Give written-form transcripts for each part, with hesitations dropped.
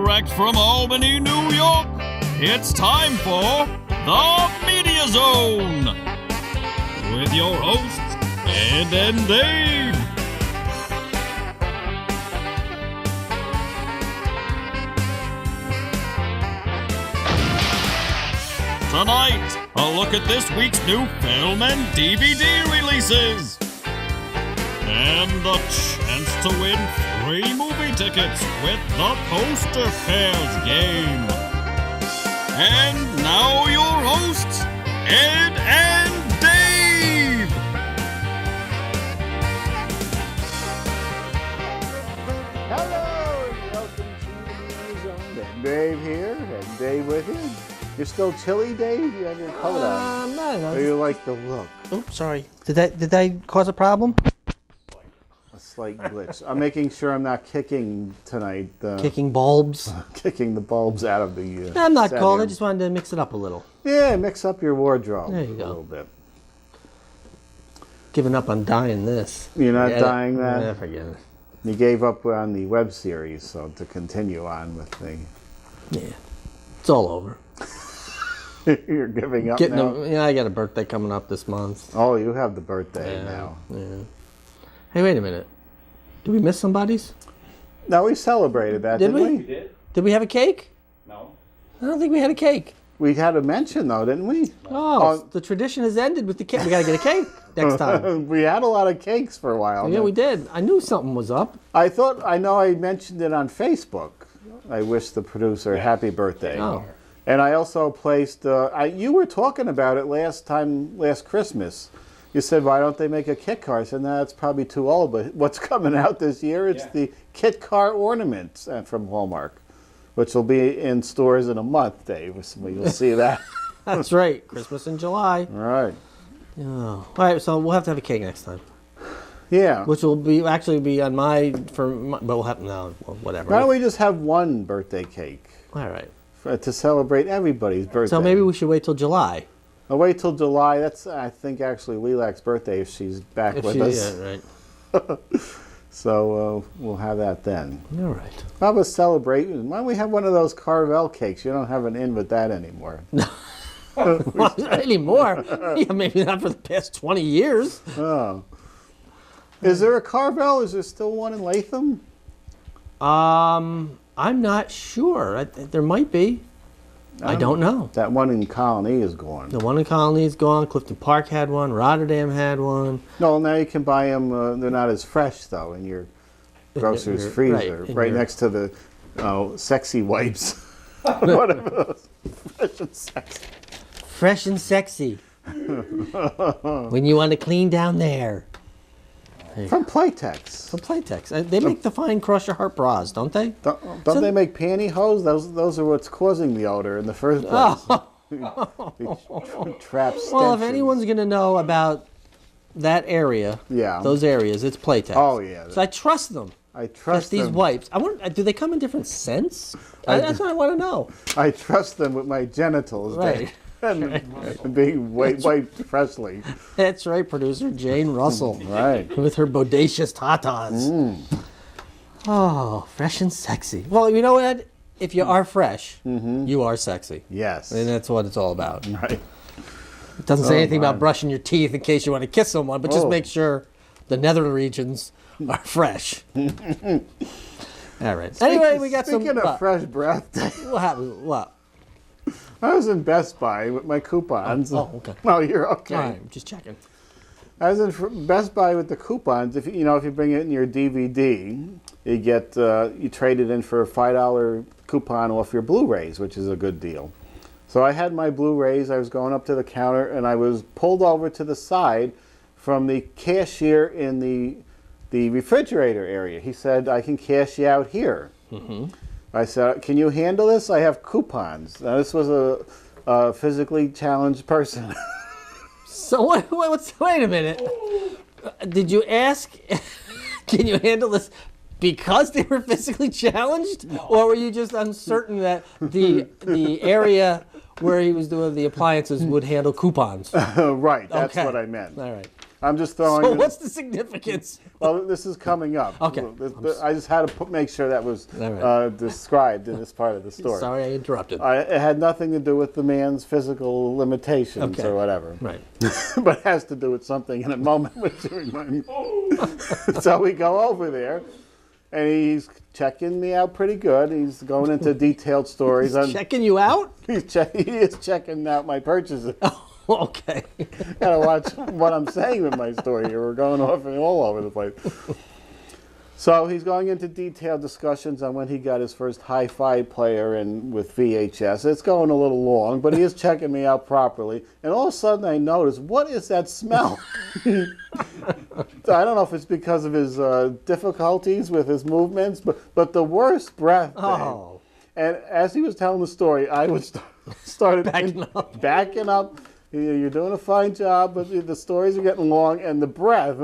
Direct from Albany, New York, it's time for The Media Zone with your hosts, Ed and Dave. Tonight, a look at this week's new film and DVD releases. And the chance to win free movie tickets with the Poster Pairs game. And now your hosts, Ed and Dave. Hello, and welcome to the Media Zone. And Dave here, and Dave with you. You're still chilly, Dave? You have your coat on. No. Or you like the look? Oops, sorry. Did that cause a problem? A slight glitch. I'm making sure I'm not kicking tonight. Kicking bulbs? Kicking the bulbs out of the I'm not set cold. here. I just wanted to mix it up a little. Yeah, mix up your wardrobe There you a go. little bit. Giving up on dyeing this. You're not Forget dying it. that? Yeah, forget it. You gave up on the web series, so to continue on with the... Yeah. It's all over. You're giving up now? I got a birthday coming up this month. Oh, you have the birthday now. Yeah. Hey, wait a minute. Did we miss somebody's? No, we celebrated that, didn't we? Did we have a cake? No. I don't think we had a cake. We had a mention, though, didn't we? Oh, the tradition has ended with the cake. We got to get a cake next time. We had a lot of cakes for a while. Yeah, we did. I knew something was up. I know I mentioned it on Facebook. I wish the producer happy birthday. Oh. And I also placed, you were talking about it last Christmas. You said, why don't they make a kit car? I said, no, it's probably too old, but what's coming out this year, it's the kit car ornaments from Hallmark, which will be in stores in a month, Dave. So you'll see that. That's right. Christmas in July. All right. Oh. All right, so we'll have to have a cake next time. Yeah. Which will actually be on but we'll have, no, well, whatever. Why don't we just have one birthday cake All right. to celebrate everybody's birthday? So maybe we should wait till July. I'll wait till July. That's, I think, actually Lilak's birthday if she's back with us. Yeah, right. So we'll have that then. All right. How about celebrate? Why don't we have one of those Carvel cakes? You don't have an in with that anymore. Not anymore. Yeah, maybe not for the past 20 years. Oh. Is there a Carvel? Is there still one in Latham? I'm not sure. There might be. I don't know. That one in Colony is gone. The one in Colony is gone. Clifton Park had one. Rotterdam had one. No, now you can buy them. They're not as fresh, though, in your grocer's freezer. Right next to the sexy wipes. Whatever those. Fresh and sexy. Fresh and sexy. When you want to clean down there. From Playtex. From Playtex. They make the fine Cross Your Heart bras, don't they? Don't they make pantyhose? Those are what's causing the odor in the first place. Trap stenches. Well, if anyone's going to know about that area, those areas, it's Playtex. Oh, yeah. So I trust them. I trust these them. wipes. I wonder, do they come in different scents? That's what I want to know. I trust them with my genitals. Right. And being wiped freshly. That's right, producer Jane Russell. Right. With her bodacious tatas. Oh, fresh and sexy. Well, you know what? If you are fresh, you are sexy. Yes. And that's what it's all about. Right. It doesn't say anything about brushing your teeth in case you want to kiss someone, but just Oh. make sure the nether regions are fresh. All right. Anyway, we got Speaking some... of fresh breath, What happened? What? I was in Best Buy with my coupons. Oh, okay. No, you're okay. All right, just checking. I was in Best Buy with the coupons. If you bring it in your DVD, you get you trade it in for a $5 coupon off your Blu-rays, which is a good deal. So I had my Blu-rays. I was going up to the counter, and I was pulled over to the side from the cashier in the refrigerator area. He said, "I can cash you out here." I said, "Can you handle this? I have coupons." Now, this was a physically challenged person. So wait a minute. Did you ask, can you handle this because they were physically challenged? Or were you just uncertain that the area where he was doing the appliances would handle coupons? Right, that's Okay. what I meant. All right. I'm just throwing. So what's the significance? Well, this is coming up. Okay. I just had to make sure that was All right. described in this part of the story. Sorry, I interrupted. It had nothing to do with the man's physical limitations Okay. or whatever. Right. But it has to do with something in a moment which you remind me. So we go over there, and he's checking me out pretty good. He's going into detailed stories. Checking you out? He is checking out my purchases. Okay. Gotta watch what I'm saying with my story here. We're going off and all over the place. So he's going into detailed discussions on when he got his first hi-fi player and with VHS. It's going a little long, but he is checking me out properly. And all of a sudden I notice, what is that smell? I don't know if it's because of his difficulties with his movements, but the worst breath thing. Oh. And as he was telling the story, I was started backing up. You're doing a fine job, but the stories are getting long, and the breath.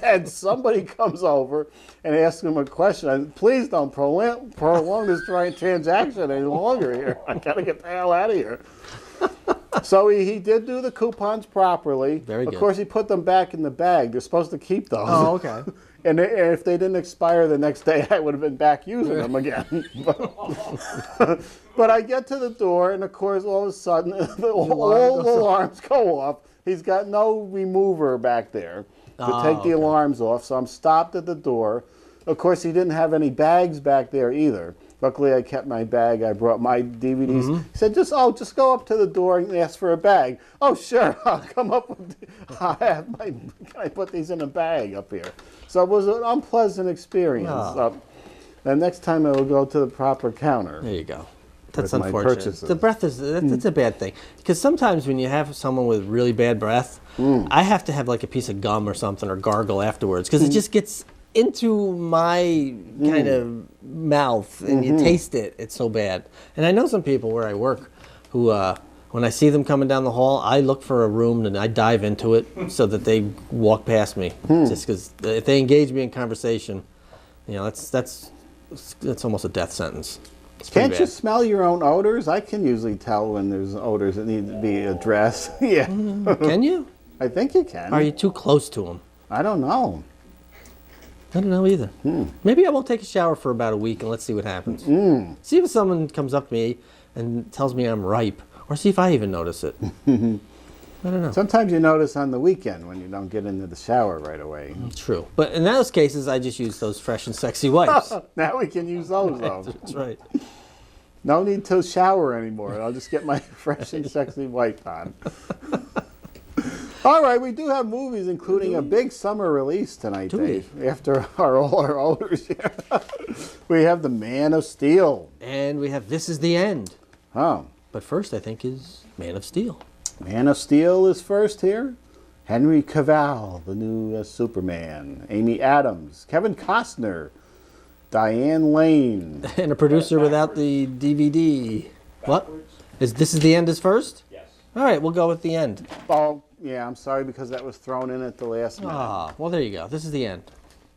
And somebody comes over and asks him a question. Please don't prolong this transaction any longer here. I gotta get the hell out of here. So he did do the coupons properly. Very good. Of course, he put them back in the bag. They're supposed to keep those. Oh, okay. And if they didn't expire the next day, I would have been back using them again. But I get to the door, and of course, all of a sudden, all the alarms go off. He's got no remover back there to take the alarms off, so I'm stopped at the door. Of course, he didn't have any bags back there either. Luckily, I kept my bag. I brought my DVDs. Mm-hmm. He said, just go up to the door and ask for a bag. Oh, sure, I'll come up with can I put these in a bag up here? So it was an unpleasant experience. And next time I will go to the proper counter. There you go. That's with my unfortunate. purchases. The breath that's a bad thing. Because sometimes when you have someone with really bad breath, I have to have like a piece of gum or something or gargle afterwards because it just gets into my kind of mouth and you taste it. It's so bad. And I know some people where I work who, when I see them coming down the hall, I look for a room and I dive into it so that they walk past me. Just because if they engage me in conversation, you know, that's almost a death sentence. Can't you smell your own odors? I can usually tell when there's odors that need to be addressed. Yeah. Can you? I think you can. Are you too close to them? I don't know. I don't know either. Maybe I won't take a shower for about a week and let's see what happens. See if someone comes up to me and tells me I'm ripe, or see if I even notice it. I don't know. Sometimes you notice on the weekend when you don't get into the shower right away. True. But in those cases, I just use those fresh and sexy wipes. Now we can use those, though. That's right. No need to shower anymore. I'll just get my fresh and sexy wipe on. All right, we do have movies, including a big summer release tonight, Dave. After all our odors here. We have The Man of Steel. And we have This Is the End. Oh. But first, I think, is Man of Steel. Man of Steel is first here. Henry Cavill, the new Superman. Amy Adams. Kevin Costner. Diane Lane. And a producer without the DVD. What? This Is the End is first? Yes. All right, we'll go with the end. Oh, yeah, I'm sorry because that was thrown in at the last minute. Ah, well, there you go. This is the end.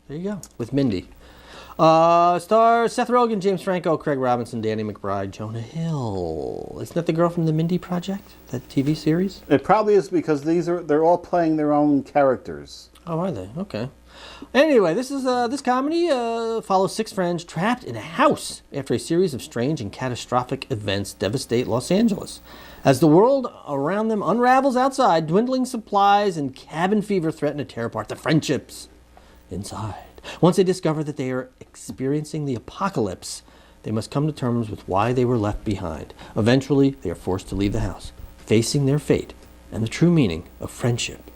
There you go. With Mindy. Stars Seth Rogen, James Franco, Craig Robinson, Danny McBride, Jonah Hill. Isn't that the girl from the Mindy Project? That TV series? It probably is because they're all playing their own characters. Oh, are they? Okay. Anyway, this comedy follows six friends trapped in a house after a series of strange and catastrophic events devastate Los Angeles. As the world around them unravels outside, dwindling supplies and cabin fever threaten to tear apart the friendships inside. Once they discover that they are experiencing the apocalypse, they must come to terms with why they were left behind. Eventually, they are forced to leave the house, facing their fate and the true meaning of friendship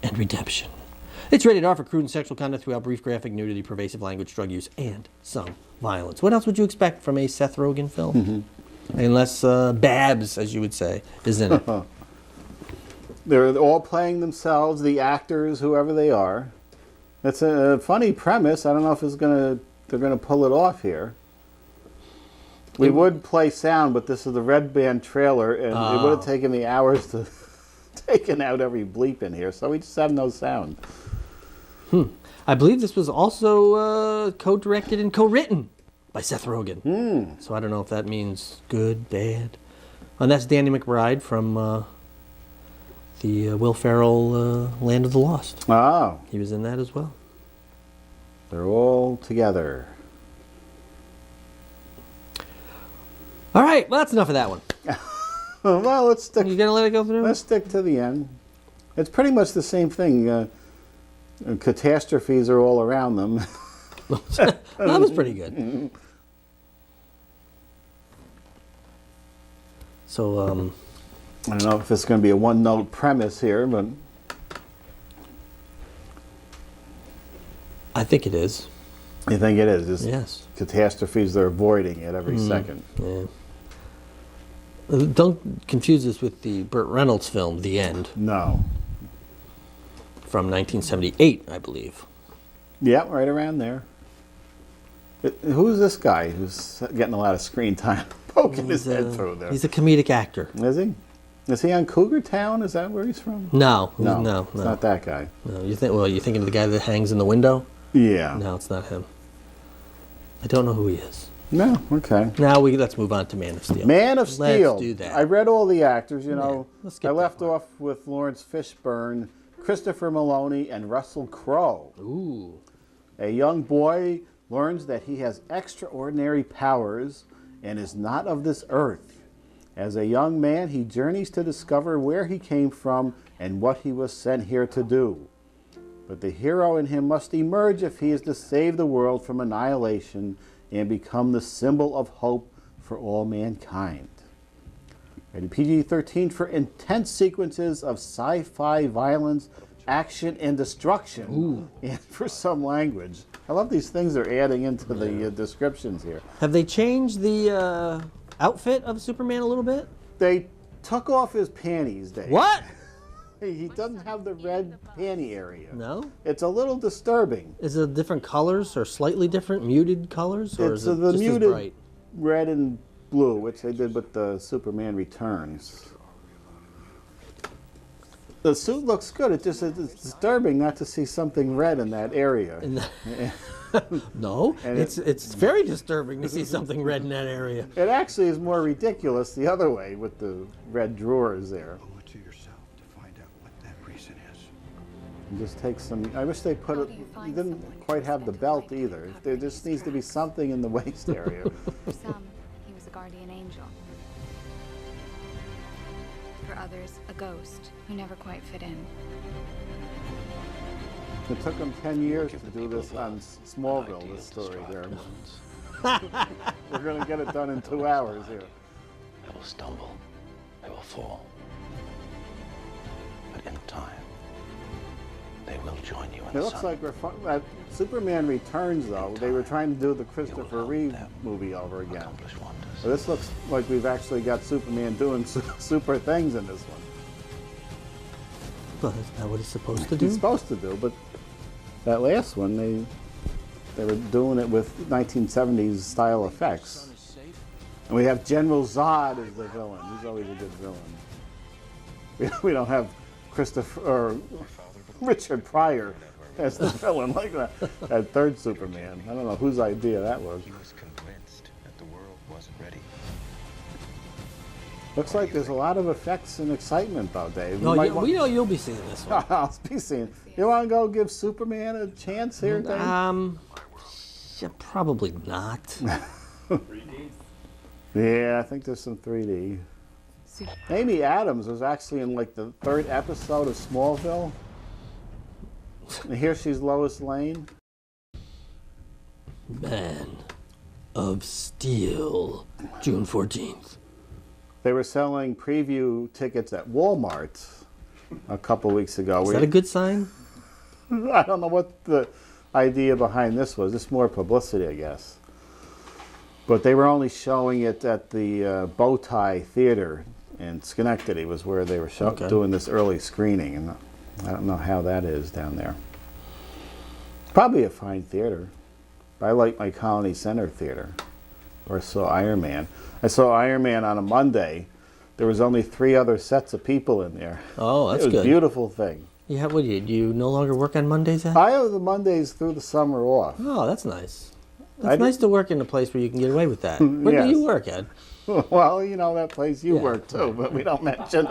and redemption. It's rated R for crude and sexual content throughout brief graphic nudity, pervasive language, drug use, and some violence. What else would you expect from a Seth Rogen film? Unless Babs, as you would say, is in it. They're all playing themselves, the actors, whoever they are. It's a funny premise. I don't know if they're gonna pull it off here. We would play sound, but this is the Red Band trailer, and it would have taken me hours to taken out every bleep in here, so we just have no sound. I believe this was also co-directed and co-written by Seth Rogen. So I don't know if that means good, bad. And that's Danny McBride from the Will Ferrell Land of the Lost. Oh, He was in that as well. they're all together. All right, well, that's enough of that one. Well, let's stick. You gonna let it go through? Let's stick to the end. It's pretty much the same thing. Catastrophes are all around them. That was pretty good. So, I don't know if it's going to be a one-note premise here, but I think it is. you think it is. Just Yes. catastrophes they're avoiding at every second. Yeah. Don't confuse this with the Burt Reynolds film, The End, No. from 1978, I believe. Yeah, right around there. Who's this guy who's getting a lot of screen time? Poking his head through there. He's a comedic actor. Is he? Is he on Cougar Town? Is that where he's from? No, No, it's not that guy. No, you think? Well, you thinking of the guy that hangs in the window? Yeah. No, it's not him. I don't know who he is. No, okay. Now let's move on to Man of Steel. Man of Steel. Let's do that. I read all the actors, you know. let's I skip left that one. off with Lawrence Fishburne, Christopher Maloney, and Russell Crowe. Ooh. A young boy learns that he has extraordinary powers and is not of this earth. As a young man, he journeys to discover where he came from and what he was sent here to do. But the hero in him must emerge if he is to save the world from annihilation and become the symbol of hope for all mankind. Rated PG-13 for intense sequences of sci-fi violence, action, and destruction. Ooh. And for some language. I love these things they're adding into the descriptions here. Have they changed the outfit of Superman a little bit? They took off his panties, Dave. What? He doesn't have the red panty area. No. It's a little disturbing. Is it different colors or slightly different muted colors, or It's is it the just muted as bright? red and blue, which they did with the Superman Returns. The suit looks good. It's disturbing not to see something red in that area. No, And it's very disturbing to see something red in that area. It actually is more ridiculous the other way with the red drawers there. Owe it to yourself to find out what that reason is. And just take some. I wish they put it. You didn't quite have the belt either. There just needs to be something in the waist area. For some, he was a guardian angel. For others, a ghost who never quite fit in. It took them 10 years to do this on Smallville, this story there. We're going to get it done in 2 hours here. They will stumble, they will fall. But in time, they will join you in It the looks sun. like we're at Superman Returns, though. They were trying to do the Christopher Reeve movie over again. Accomplish wonders. So this looks like we've actually got Superman doing super things in this one. Well, isn't that what he's supposed to do? He's supposed to do, but that last one, they were doing it with 1970s style effects. And we have General Zod as the villain. He's always a good villain. We don't have Christopher or Richard Pryor as the villain like that third Superman. I don't know whose idea that was. He was convinced that the world wasn't ready. Looks like there's a lot of effects and excitement, though, Dave. No, we know you'll be seeing this one. I'll be seeing. You want to go give Superman a chance here, Dave? Yeah, probably not. Yeah, I think there's some 3D. Amy Adams was actually in like the 3rd episode of Smallville. And here she's Lois Lane. Man of Steel, June 14th. They were selling preview tickets at Walmart a couple weeks ago. Is that a good sign? I don't know what the idea behind this was. It's more publicity, I guess. But they were only showing it at the Bowtie Theater in Schenectady was where they were doing this early screening. And I don't know how that is down there. Probably a fine theater. But I like my Colony Center Theater. Or saw Iron Man. I saw Iron Man on a Monday. There was only 3 other sets of people in there. Oh, that's it was good. a beautiful thing. Yeah, what do you no longer work on Mondays? Ed? I have the Mondays through the summer off. Oh, that's nice. I It's nice to work in a place where you can get away with that. Where Yes. do you work, Ed? Well, you know that place you work too, but we don't mention.